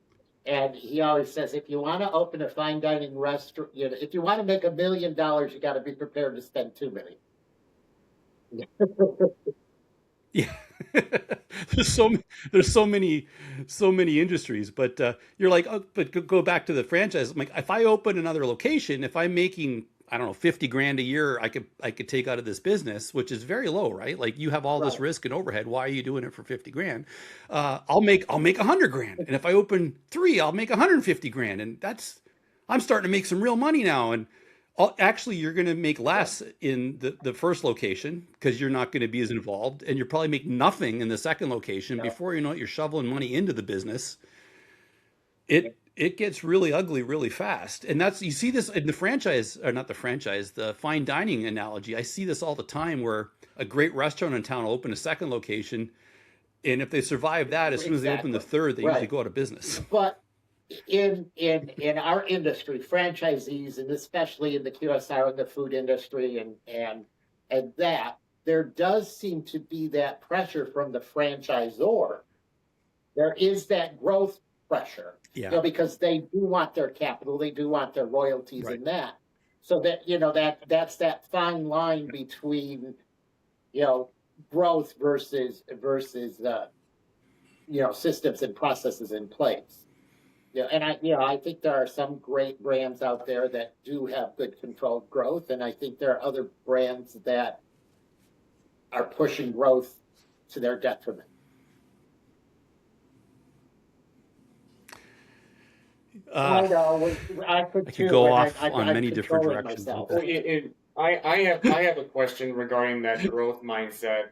he always says, if you want to open a fine dining restaurant, if you want to make $1 million, you got to be prepared to spend $2 million. Yeah. there's there's so many industries, but you're like, oh, but go back to the franchise. I'm like, if I open another location, if I'm making, I don't know, 50 grand a year, I could take out of this business, which is very low, right? Like you have all this Right. risk and overhead. Why are you doing it for 50 grand? I'll make 100 grand. And if I open three, I'll make 150 grand. And I'm starting to make some real money now. And actually, you're going to make Right. less in the first location because you're not going to be as involved, and you'll probably make nothing in the second location. Yeah. Before you know it, you're shoveling money into the business. Yeah. It gets really ugly really fast, and you see this in the franchise, or not the franchise, the fine dining analogy. I see this all the time where a great restaurant in town will open a second location, and if they survive that, as soon as they open the Exactly. third, they usually Right. go out of business. But in our industry, franchisees, and especially in the QSR and the food industry, and that there does seem to be that pressure from the franchisor. There is that growth pressure, Yeah, because they do want their capital, they do want their royalties right. in that. So that that's that fine line between you know growth versus systems and processes in place. And I think there are some great brands out there that do have good controlled growth, and I think there are other brands that are pushing growth to their detriment. I Uh, know, I I could could too, go and off on I'm many different controlling directions with myself. Well, that. I have a question regarding that growth mindset,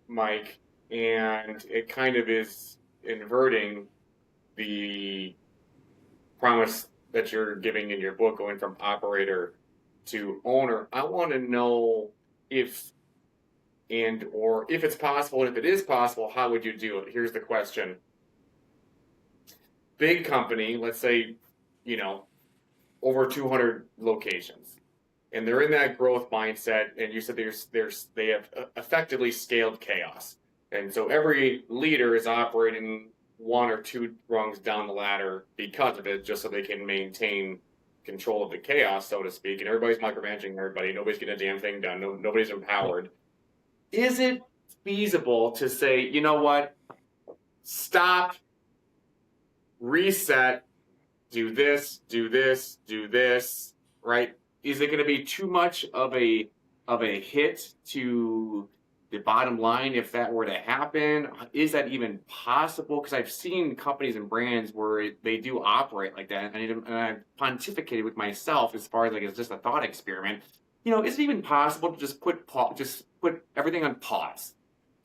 Mike, and it kind of is inverting the promise that you're giving in your book, going from operator to owner. I want to know if or if it's possible, and if it is possible, how would you do it? Here's the question. Big company, let's say, over 200 locations, and they're in that growth mindset, and you said they have effectively scaled chaos, and so every leader is operating one or two rungs down the ladder because of it, just so they can maintain control of the chaos, so to speak, and everybody's micromanaging everybody. Nobody's getting a damn thing done. Nobody's empowered. Is it feasible to say, you know what, stop, reset, do this, do this, do this, right? Is it going to be too much of a hit to the bottom line if that were to happen? Is that even possible? Because I've seen companies and brands where they do operate like that, and I've pontificated with myself as far as like it's just a thought experiment. Is it even possible to just put everything on pause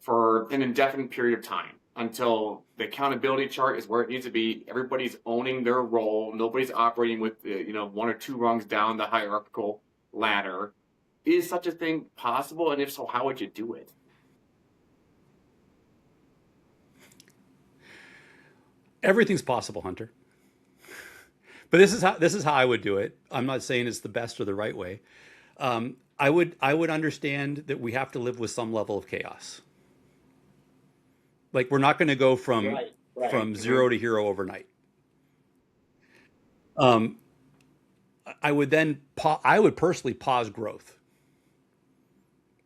for an indefinite period of time until the accountability chart is where it needs to be? Everybody's owning their role. Nobody's operating with one or two rungs down the hierarchical ladder. Is such a thing possible? And if so, how would you do it? Everything's possible, Hunter. But this is how I would do it. I'm not saying it's the best or the right way. I would understand that we have to live with some level of chaos. Like we're not going to go Right, right. from zero to hero overnight. Um, I would I would personally pause growth.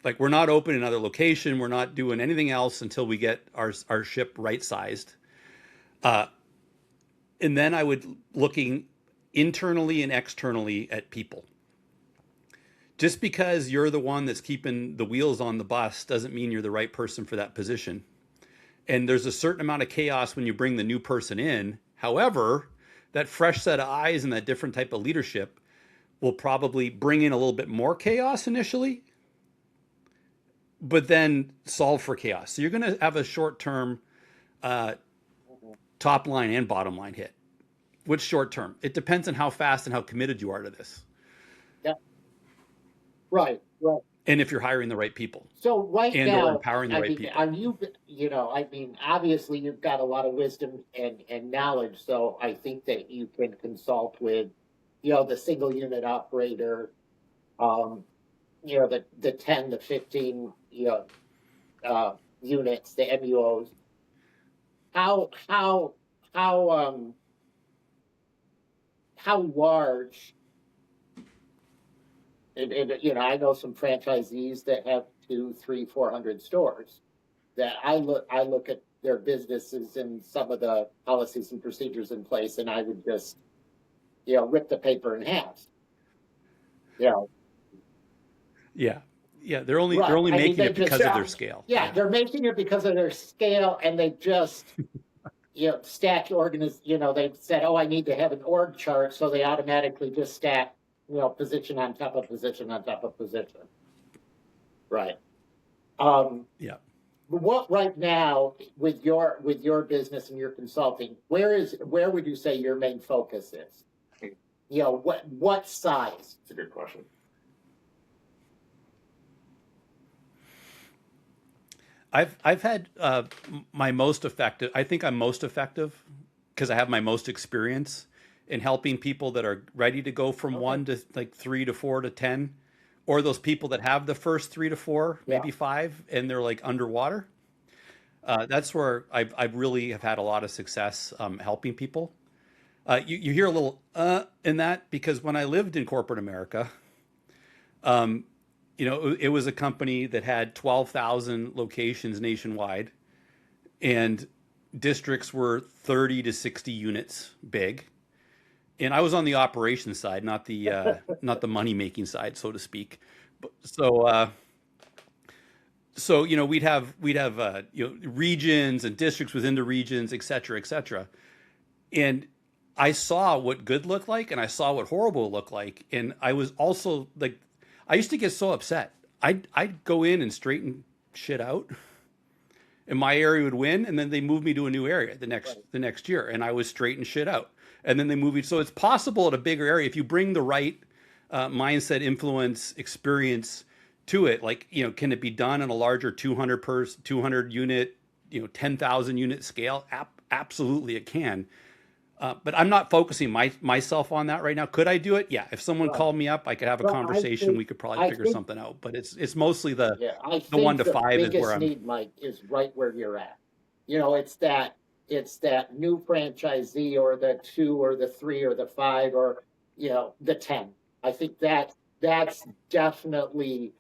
Like we're not opening another location. We're not doing anything else until we get our ship right sized. Uh, and then I would looking internally and externally at people. Just because you're the one that's keeping the wheels on the bus doesn't mean you're the right person for that position. And there's a certain amount of chaos when you bring the new person in. However, that fresh set of eyes and that different type of leadership will probably bring in a little bit more chaos initially, but then solve for chaos. So you're going to have a short term top line and bottom line hit. Which short term? It depends on how fast and how committed you are to this. Yeah. Right, right. And if you're hiring the right people So right and or now, empowering the I right mean, people. are you, obviously you've got a lot of wisdom and knowledge. So I think that you can consult with, the single unit operator, the 10 to 15, units, the MUOs. How, how, how, um, how large, and I know some franchisees that have 200, 300, 400 stores that I look at their businesses and some of the policies and procedures in place, and I would just, rip the paper in half. Yeah. Yeah. They're only Right. I mean, making they it because just- of their scale. Yeah, they're making it because of their scale, and they just, stack they said, oh, I need to have an org chart, so they automatically just stack, position on top of position on top of position. Right. Yeah. What right now with your business and your consulting, where would you say your main focus is? What size? It's a good question. I've had my most effective. I think I'm most effective because I have my most experience in helping people that are ready to go from 1 to like 3 to 4 to 10, or those people that have the first 3 to 4, maybe 5, and they're like underwater. That's where I've really have had a lot of success helping people. You hear a little in that because when I lived in corporate America, it was a company that had 12,000 locations nationwide, and districts were 30 to 60 units big. And I was on the operations side, not the money making side, so to speak. So we'd have regions and districts within the regions, et cetera, et cetera. And I saw what good looked like, and I saw what horrible looked like. And I was also like, I used to get so upset. I'd go in and straighten shit out, and my area would win, and then they moved me to a new area the next year, and I was straighten shit out, and then they moved me. So it's possible at a bigger area if you bring the right mindset, influence, experience to it. Like, can it be done on a larger 200 unit, 10,000 unit scale? Absolutely, it can. But I'm not focusing myself on that right now. Could I do it? Yeah. If someone called me up, I could have a conversation. We could probably figure something out. But it's mostly the 1 to 5 is where I'm. Need, Mike, is right where you're at. It's that new franchisee or the 2 or the 3 or the 5 or the 10. I think that's definitely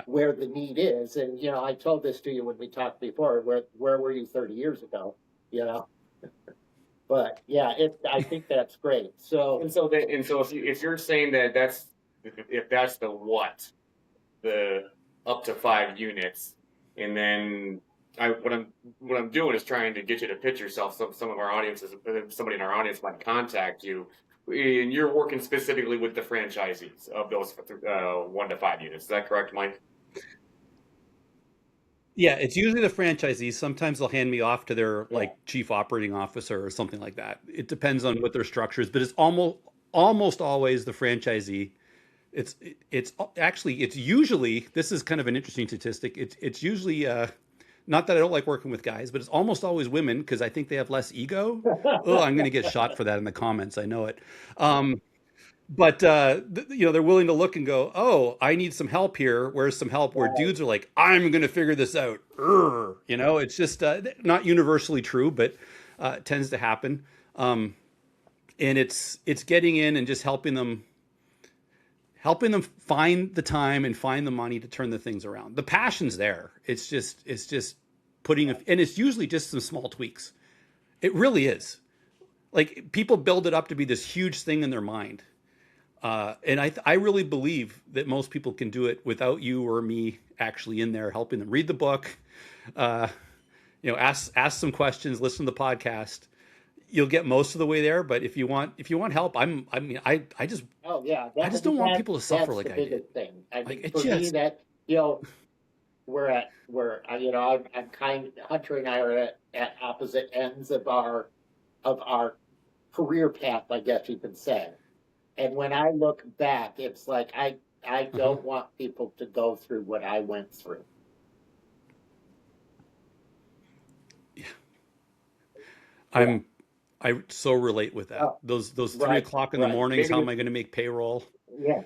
where the need is. And I told this to you when we talked before. Where were you 30 years ago? But yeah, I think that's great. So if you're saying that that's the up to 5 units, and then what I'm doing is trying to get you to pitch yourself. Some of our audiences, somebody in our audience might contact you, and you're working specifically with the franchisees of those 1 to 5 units. Is that correct, Mike? Yeah, it's usually the franchisees. Sometimes they'll hand me off to their chief operating officer or something like that. It depends on what their structure is, but it's almost always the franchisee. It's usually, this is kind of an interesting statistic. It's usually not that I don't like working with guys, but it's almost always women because I think they have less ego. Oh, I'm going to get shot for that in the comments. I know it. But they're willing to look and go, oh, I need some help here. Where's some help? Where dudes are like, I'm going to figure this out. It's just not universally true, but it tends to happen. And it's getting in and just helping them find the time and find the money to turn the things around. The passion's there. It's just putting, and it's usually just some small tweaks. It really is. Like, people build it up to be this huge thing in their mind. And I really believe that most people can do it without you or me actually in there helping them. Read the book, ask some questions, listen to the podcast. You'll get most of the way there. But if you want help, I just don't want people to suffer like I did. Thing. I mean, for me, that I'm Hunter and I are at opposite ends of our career path, I guess you could say. And when I look back, it's like I don't want people to go through what I went through. Yeah, I so relate with that. Those 3 o'clock in the mornings. How am I going to make payroll? Yeah.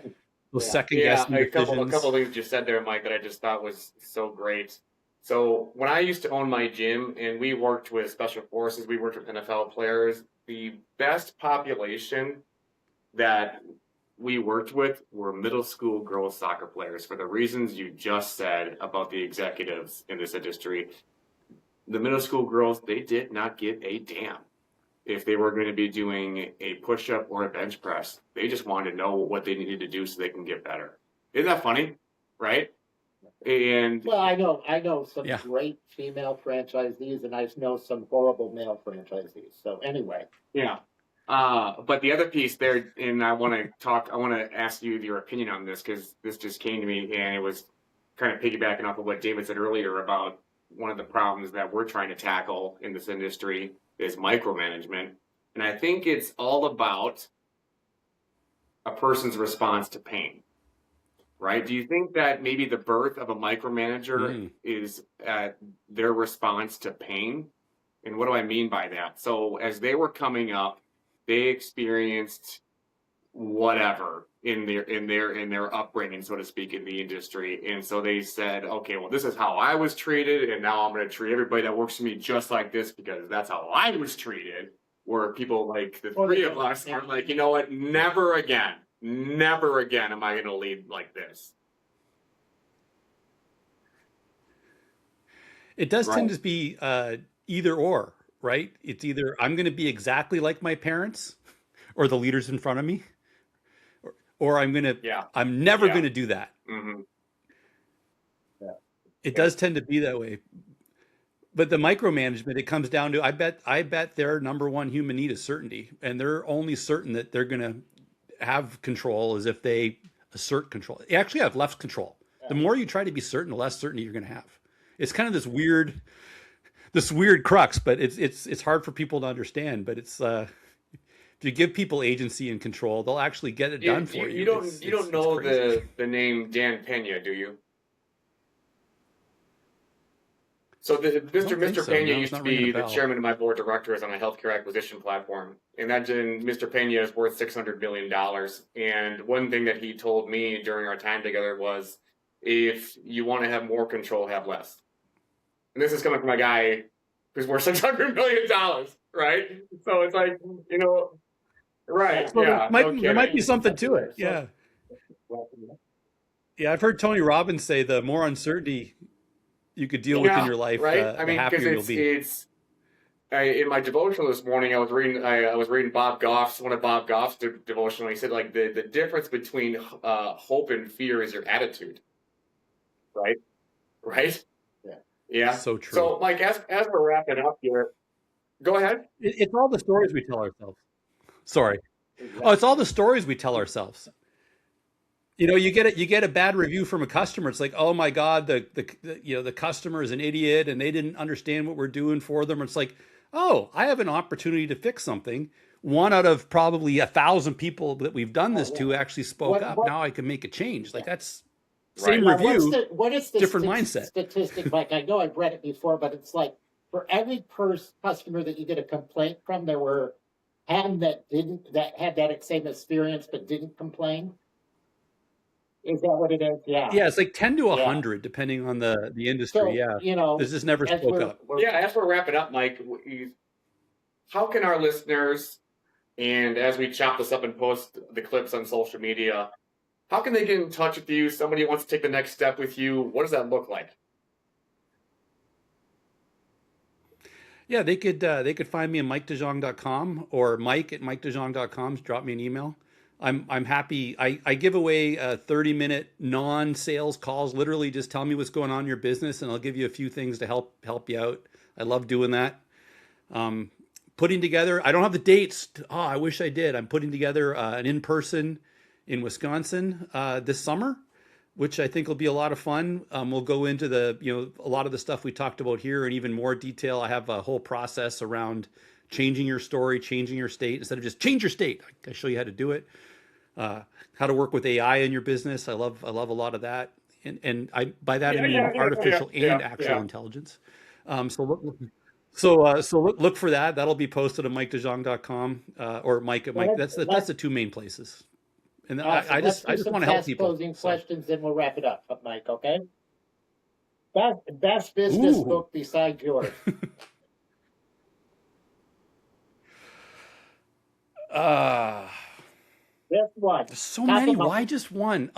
Those second guessing decisions. A couple of things you said there, Mike, that I just thought was so great. So when I used to own my gym and we worked with special forces, we worked with NFL players. The best population that we worked with were middle school girls soccer players for the reasons you just said about the executives in this industry. the middle school girls, they did not give a damn if they were going to be doing a push-up or a bench press. They just wanted to know what they needed to do so they can get better. Isn't that funny? Right? And Well, I know some Yeah. great female franchisees, and I know some horrible male franchisees. So anyway, yeah. But the other piece there, and I want to ask you your opinion on this because this just came to me and it was kind of piggybacking off of what David said earlier about one of the problems that we're trying to tackle in this industry is micromanagement. And I think it's all about a person's response to pain, right? Do you think that maybe the birth of a micromanager is their response to pain? And what do I mean by that? So as they were coming up, they experienced whatever in their upbringing, so to speak, in the industry. And so they said, okay, well, this is how I was treated, and now I'm going to treat everybody that works for me just like this because that's how I was treated. Where people like the three of us are like, you know what, never again am I going to lead like this. It does Right. tend to be either or, right? It's either I'm going to be exactly like my parents or the leaders in front of me, or I'm never Yeah. going to do that. Mm-hmm. It does tend to be that way. But the micromanagement, it comes down to I bet their number one human need is certainty, and they're only certain that they're going to have control as if they assert control. You actually have less control. The more you try to be certain, the less certainty you're going to have. It's kind of this weird crux, but it's hard for people to understand. But it's if you give people agency and control, they'll actually get it done for you. You don't know the name Dan Pena, do you? So Mr. Pena used to be the chairman of my board of directors on a healthcare acquisition platform. Imagine Mr. Pena is worth $600 million. And one thing that he told me during our time together was, if you want to have more control, have less. And this is coming from a guy who's worth $600 million, right? So it's like, right. Well, yeah. there might be something to it. Yeah. Yeah. I've heard Tony Robbins say the more uncertainty you could deal with in your life, right? the happier you'll be. In my devotional this morning, I was reading Bob Goff's, one of Bob Goff's devotional. He said, like, the difference between hope and fear is your attitude, right? Yeah. So true. So, Mike, as we're wrapping up here, go ahead. It's all the stories we tell ourselves. Sorry. Oh, it's all the stories we tell ourselves. You get a bad review from a customer. It's like, oh my God, the customer is an idiot and they didn't understand what we're doing for them. It's like, oh, I have an opportunity to fix something. One out of probably 1,000 people that we've done this to actually spoke up. Now I can make a change. Like that's same review. What is the different mindset statistic? Like, I know I've read it before, but it's like for every customer that you get a complaint from, there were 10 that had that same experience but didn't complain. Is that what it is? Yeah. Yeah, it's like 10 to 100 depending on the industry. So, this just never spoke up. As we're wrapping up, Mike, how can our listeners, and as we chop this up and post the clips on social media, how can they get in touch with you? Somebody wants to take the next step with you. What does that look like? Yeah, they could find me at MikeDeJong.com or Mike at MikeDeJong.com. Drop me an email. I'm happy. I give away 30-minute non-sales calls. Literally, just tell me what's going on in your business, and I'll give you a few things to help you out. I love doing that. Putting together. I don't have the dates. I wish I did. I'm putting together an in-person in Wisconsin this summer, which I think will be a lot of fun. We'll go into a lot of the stuff we talked about here in even more detail. I have a whole process around changing your story, changing your state instead of just change your state. I show you how to do it. How to work with AI in your business. I love a lot of that, and I by that I mean artificial and actual intelligence. So look for that. That'll be posted on MikeDeJong.com or Mike at Mike. That's the two main places. And I just want to help people. Closing questions, then we'll wrap it up, Mike. Okay. Best business book besides yours. Just one. There's so many. Why just one?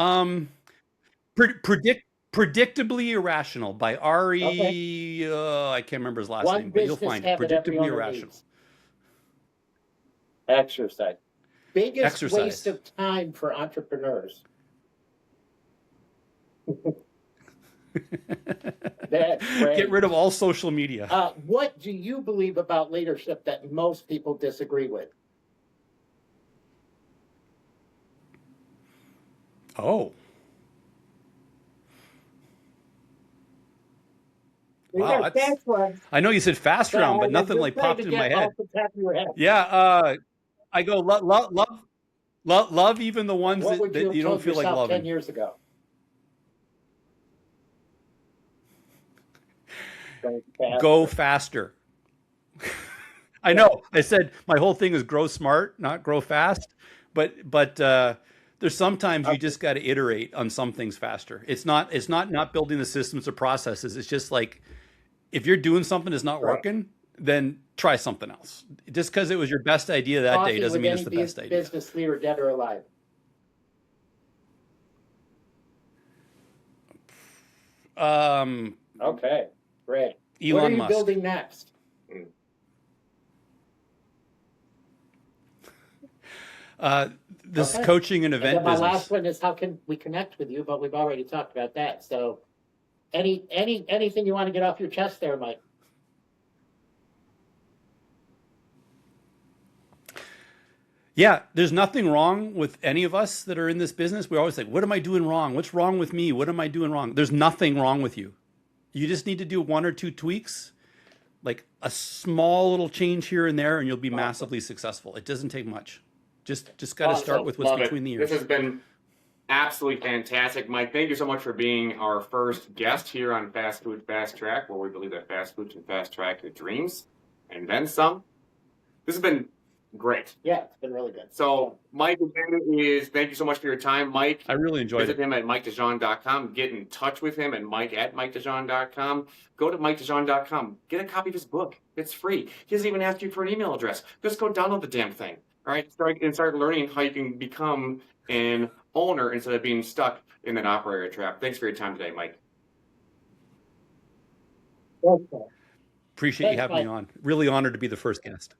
Predict Predictably Irrational by Ari. Okay. I can't remember his last One name, but you'll business find it. habit every Predictably owner Irrational. needs. Exercise. Biggest Exercise. waste of time for entrepreneurs. That's great. Get rid of all social media. What do you believe about leadership that most people disagree with? Oh. Wow, I know you said fast round, but nothing like popped in my head. Yeah, I go love even the ones that you don't feel like loving. 10 years ago? Go faster. I know. I said my whole thing is grow smart, not grow fast. But there's sometimes you just got to iterate on some things faster. It's not building the systems or processes. It's just like if you're doing something that's not working, then try something else. Just because it was your best idea that day doesn't mean it's the best idea. Business leader, dead or alive? Okay, great. Elon what are you Musk. building next? This coaching and event my business. last one is how can we connect with you, but we've already talked about that. So anything you want to get off your chest there, Mike? Yeah, there's nothing wrong with any of us that are in this business. We're always like, what am I doing wrong? What's wrong with me? What am I doing wrong? There's nothing wrong with you. You just need to do 1 or 2 tweaks, like a small little change here and there, and you'll be massively successful. It doesn't take much. Just got to start with what's between the ears. This has been absolutely fantastic. Mike, thank you so much for being our first guest here on Fast Food Fast Track, where we believe that fast food can fast track your dreams and then some. This has been great. Yeah, it's been really good. So Mike, thank you so much for your time, Mike. I really enjoyed it. Visit him at MikeDeJong.com. Get in touch with him at Mike@MikeDeJong.com. Go to MikeDeJong.com. Get a copy of his book. It's free. He doesn't even ask you for an email address. Just go download the damn thing. All right, start learning how you can become an owner instead of being stuck in that operator trap. Thanks for your time today, Mike. Appreciate you having me on. Really honored to be the first guest.